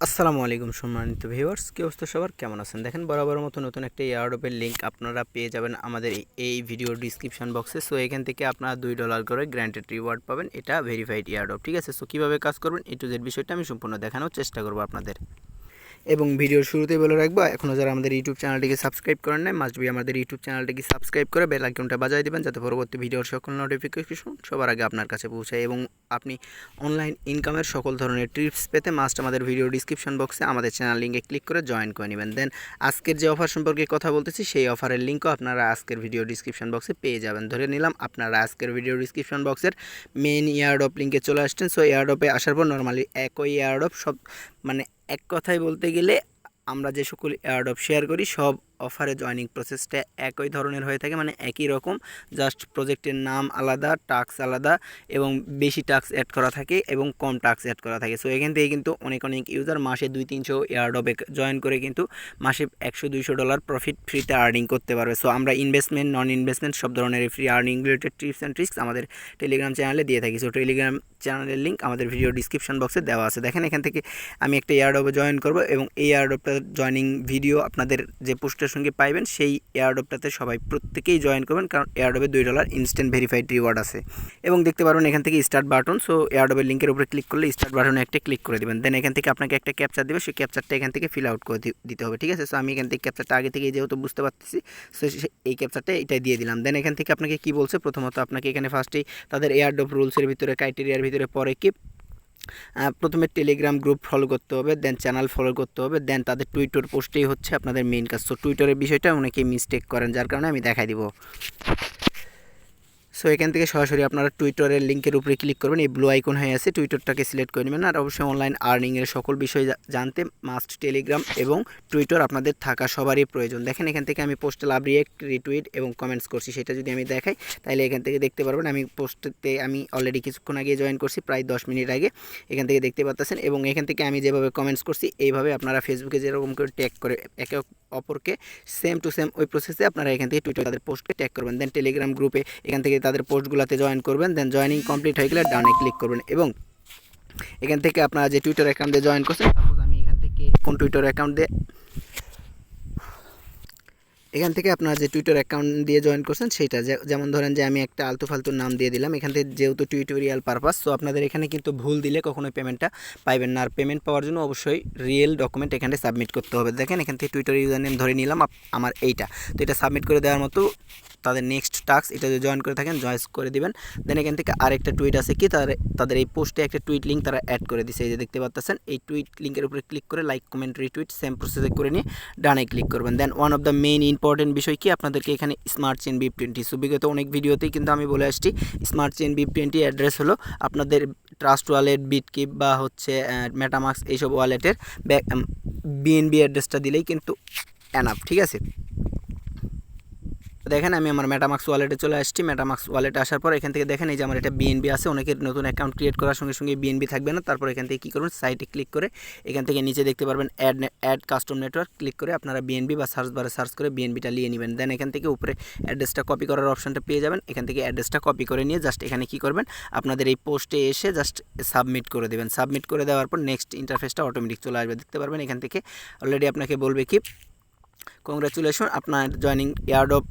আসসালামু আলাইকুম সম্মানিত ভিউয়ার্স, কি অবস্থা সবার, কেমন আছেন? দেখেন বরাবর মতো নতুন একটা এয়ারড্রপের লিঙ্ক আপনারা পেয়ে যাবেন আমাদের এই ভিডিও ডিসক্রিপশন বক্সে। সো এখান থেকে আপনারা $2 করে গ্র্যান্টেড রিওয়ার্ড পাবেন। এটা ভেরিফাইড এয়ারড্রপ, ঠিক আছে? সো কীভাবে কাজ করবেন A to Z বিষয়টা আমি সম্পূর্ণ দেখানোর চেষ্টা করবো আপনাদের। এবং ভিডিওর শুরুতেই বলে রাখবো, এখনও যারা আমাদের ইউটিউব চ্যানেলটিকে সাবস্ক্রাইব করেন নাই, মাস্ট বি আমাদের ইউটিউব চ্যানেলটিকে সাবস্ক্রাইব করে বেল আইকনটা বাজায় দেবেন, যাতে পরবর্তী ভিডিওর সকল নোটিফিকেশন সবার আগে আপনার কাছে পৌঁছায়। এবং আপনি অনলাইন ইনকামের সকল ধরনের টিপস পেতে মাস্ট আমাদের ভিডিও ডিসক্রিপশন বক্সে আমাদের চ্যানেল লিঙ্কে ক্লিক করে জয়েন করে নেবেন। দেন আজকের যে অফার সম্পর্কে কথা বলতেছি, সেই অফারের লিঙ্কও আপনারা আজকের ভিডিও ডিসক্রিপশন বক্সে পেয়ে যাবেন। ধরে নিলাম আপনারা আজকের ভিডিও ডিসক্রিপশন বক্সের মেইন এয়ারড্রপ লিঙ্কে চলে আসছেন। সো এয়ারড্রপে আসার পর নর্মালি একই এয়ারড্রপ সব, মানে এক কথায় বলতে গেলে আমরা যে সকল এয়ারড্রপ শেয়ার করি সব অফারে জয়নিং প্রসেসটা একই ধরনের হয়ে থাকে, মানে একই রকম, জাস্ট প্রজেক্টের নাম আলাদা, টাস্ক আলাদা, এবং বেশি টাস্ক অ্যাড করা থাকে এবং কম টাস্ক অ্যাড করা থাকে। সো এখান থেকে কিন্তু অনেক ইউজার মাসে 200-300 এয়ারড্রপে জয়েন করে কিন্তু মাসে $100-200 প্রফিট ফ্রিতে আর্নিং করতে পারবে। সো আমরা ইনভেস্টমেন্ট, নন ইনভেস্টমেন্ট সব ধরনের free earning related tips and tricks আমাদের টেলিগ্রাম চ্যানেলে দিয়ে থাকি। সো টেলিগ্রাম চ্যানেলের লিঙ্ক আমাদের ভিডিও ডিসক্রিপশন বক্সে দেওয়া আছে। দেখেন এখান থেকে আমি একটা এয়ারড্রপে জয়েন করব এবং এই এয়ারড্রপটার জয়নিং ভিডিও আপনাদের যে পোস্টের সঙ্গে পাইবেন সেই এয়ারড্রপটাতে সবাই প্রত্যেকেই জয়েন করবেন, কারণ এয়ারড্রপে $2 ইনস্ট্যান্ট ভেরিফাইড রিওয়ার্ড আছে। এবং দেখতে পারবেন এখান থেকে স্টার্ট বাটন। সো এয়ারড্রপের লিঙ্কের উপরে ক্লিক করলে স্টার্ট বাটনে একটা ক্লিক করে দেবেন। দেন এখান থেকে আপনাকে একটা ক্যাপচার দেবে, সেই ক্যাপচারটা এখান থেকে ফিল আউট করে দিতে হবে, ঠিক আছে? সো আমি এখান থেকে ক্যাপচারটা আগে থেকে যেহেতু বুঝতে পারতেছি, সো এই ক্যাপচারটা এটাই দিয়ে দিলাম। দেন এখান থেকে আপনাকে কি বলছে, প্রথমত আপনাকে এখানে ফার্স্টেই তাদের এয়ারড্রপ রুলসের ভিতরে, ক্রাইটেরিয়ার ভিতরে পরে কি প্রথমে টেলিগ্রাম গ্রুপ ফলো করতে হবে, দেন চ্যানেল ফলো করতে হবে, দেন তাদের টুইটার পোস্টেই হচ্ছে আপনাদের মেইন কাজ। সো টুইটারের বিষয়টা অনেকেই মিস্টেক করেন, যার কারণে আমি দেখাই দিব। সো এখান থেকে সরাসরি আপনারা টুইটারের লিঙ্কের উপরে ক্লিক করবেন, এই ব্লু আইকন হয়ে আছে, টুইটারটাকে সিলেক্ট করে নেবেন। আর অবশ্যই অনলাইন আর্নিংয়ের সকল বিষয় জানতে মাস্ট টেলিগ্রাম এবং টুইটার আপনাদের থাকা সবারই প্রয়োজন। দেখেন এখান থেকে আমি পোস্টে লাভ রিয়েক্ট, রিটুইট এবং কমেন্টস করছি, সেটা যদি আমি দেখাই তাহলে এখান থেকে দেখতে পারবেন আমি পোস্টে আমি অলরেডি কিছুক্ষণ আগে জয়েন করছি, প্রায় 10 মিনিট আগে, এখান থেকে দেখতে পাচ্ছেন। এবং এখান থেকে আমি যেভাবে কমেন্টস করছি এইভাবে আপনারা ফেসবুকে যেরকম করে ট্যাগ করে একে অপরকে সেম টু সেম ওই প্রসেসে আপনারা এখান থেকে টুইটার তাদের পোস্টকে ট্যাগ করবেন। দেন টেলিগ্রাম গ্রুপে এখান থেকে তাদের পোস্টগুলোতে জয়েন করবেন। দেন জয়েনিং কমপ্লিট হয়ে গেলে ডানে ক্লিক করবেন এবং এখান থেকে আপনারা যে টুইটার অ্যাকাউন্ট দিয়ে জয়েন করছেন, সাপোজ আমি এখান থেকে কোন টুইটার অ্যাকাউন্ট দিয়ে আপনারা যে টুইটার অ্যাকাউন্ট দিয়ে জয়েন করছেন সেইটা, যেমন ধরেন যে আমি একটা আলতু ফালতু নাম দিয়ে দিলাম এখান থেকে, যেহেতু টিউটোরিয়াল পারপাস। সো আপনাদের এখানে কিন্তু ভুল দিলে কখনোই পেমেন্টটা পাইবেন না। আর পেমেন্ট পাওয়ার জন্য অবশ্যই রিয়েল ডকুমেন্ট এখানে সাবমিট করতে হবে। দেখেন এখান থেকে টুইটার ইউজার নেম ধরে নিলাম আমার এইটা, তো এটা সাবমিট করে দেওয়ার মতো তাদের নেক্সট টাস্ক, এটা যদি জয়েন করে থাকেন জয়েন করে দিবেন। দেন এখান থেকে আরেকটা টুইট আছে কি, তাদের এই পোস্টে একটা টুইট লিঙ্ক তারা অ্যাড করে দিছে, এই যে দেখতে পাচ্ছেন। এই টুইট লিঙ্কের উপরে ক্লিক করে লাইক, কমেন্ট, রিটুইট সেম প্রসেসে করে নিয়ে ডানে ক্লিক করবেন। Then one of the main important বিষয় কি, আপনাদেরকে এখানে স্মার্ট চেইন BIP20, সো বিগত অনেক ভিডিওতেই কিন্তু আমি বলে আসছি স্মার্ট চেইন BIP20 অ্যাড্রেস হলো আপনাদের ট্রাস্ট ওয়ালেট, বিটকিপ বা হচ্ছে মেটামাস্ক, এইসব ওয়ালেটের BNB অ্যাড্রেসটা দিলেই কিন্তু এনাফ, ঠিক আছে? দেখেন আমি আমার মেটামাক্স ওয়ালেটে চলে আসছি। মেটামাক্স ওয়ালেটে আসার পর এখান থেকে দেখেন এই যে আমার এটা BNB আছে। অনেকের নতুন অ্যাকাউন্ট ক্রিয়েট করার সঙ্গে সঙ্গে BNB থাকবে না। তারপর এখান থেকে কী করবেন, সাইটে ক্লিক করে এখান থেকে নিচে দেখতে পারবেন অ্যাড কাস্টম নেটওয়ার্ক, ক্লিক করে আপনারা BNB বা সার্চ বারে সার্চ করে BNBটা নিয়ে নেবেন। দেন এখান থেকে উপরে অ্যাড্রেসটা কপি করার অপশনটা পেয়ে যাবেন। এখান থেকে অ্যাড্রেসটা কপি করে নিয়ে জাস্ট এখানে কী করবেন, আপনাদের এই পোস্টে এসে জাস্ট সাবমিট করে দেবেন। সাবমিট করে দেওয়ার পর নেক্সট ইন্টারফেসটা অটোমেটিক চলে আসবে, দেখতে পারবেন। এখান থেকে অলরেডি আপনাকে বলবে কি, কংগ্রাচুলেশন, আপনার joining airdrop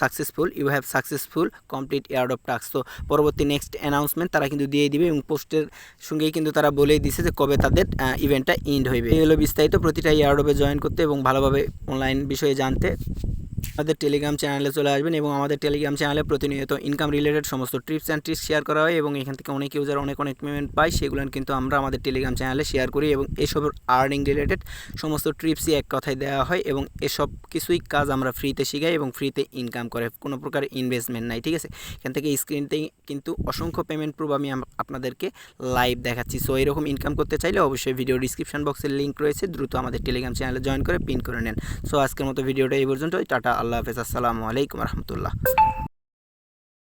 successful, you have successful complete airdrop task. তো পরবর্তী নেক্সট অ্যানাউন্সমেন্ট তারা কিন্তু দিয়ে দিবে এবং পোস্টের সঙ্গেই কিন্তু তারা বলেই দিছে যে কবে তাদের ইভেন্টটা এন্ড হইবে। এই হলো বিস্তারিত। প্রতিটা এয়ারড্রপে জয়েন করতে এবং ভালোভাবে অনলাইন বিষয়ে জানতে আমাদের টেলিগ্রাম চ্যানেলে চলে আসবেন। এবং আমাদের টেলিগ্রাম চ্যানেলে প্রতিনিয়ত ইনকাম রিলেটেড সমস্ত টিপস অ্যান্ড ট্রিক্স শেয়ার করা হয় এবং এখান থেকে অনেক ইউজার অনেক পেমেন্ট পায়, সেগুলো কিন্তু আমরা আমাদের টেলিগ্রাম চ্যানেলে শেয়ার করি। এবং এসব আর্নিং রিলেটেড সমস্ত টিপসই এক কথায় দেওয়া হয় এবং এসব কিছুই কাজ আমরা ফ্রিতে শেখাই এবং ফ্রিতে ইনকাম করে, কোনো প্রকার ইনভেস্টমেন্ট নাই, ঠিক আছে? এখান থেকে স্ক্রিনতেই কিন্তু অসংখ্য পেমেন্ট প্রুফ আমি আপনাদেরকে লাইভ দেখাচ্ছি। সো এরকম ইনকাম করতে চাইলে অবশ্যই ভিডিও ডিসক্রিপশন বক্সের লিঙ্ক রয়েছে, দ্রুত আমাদের টেলিগ্রাম চ্যানেলে জয়েন করে পিন করে নেন। সো আজকের মতো ভিডিওটা এই পর্যন্তই। টাটা, আল্লাহ হাফেজ, আসসালামু আলাইকুম রহমতুল্লাহ।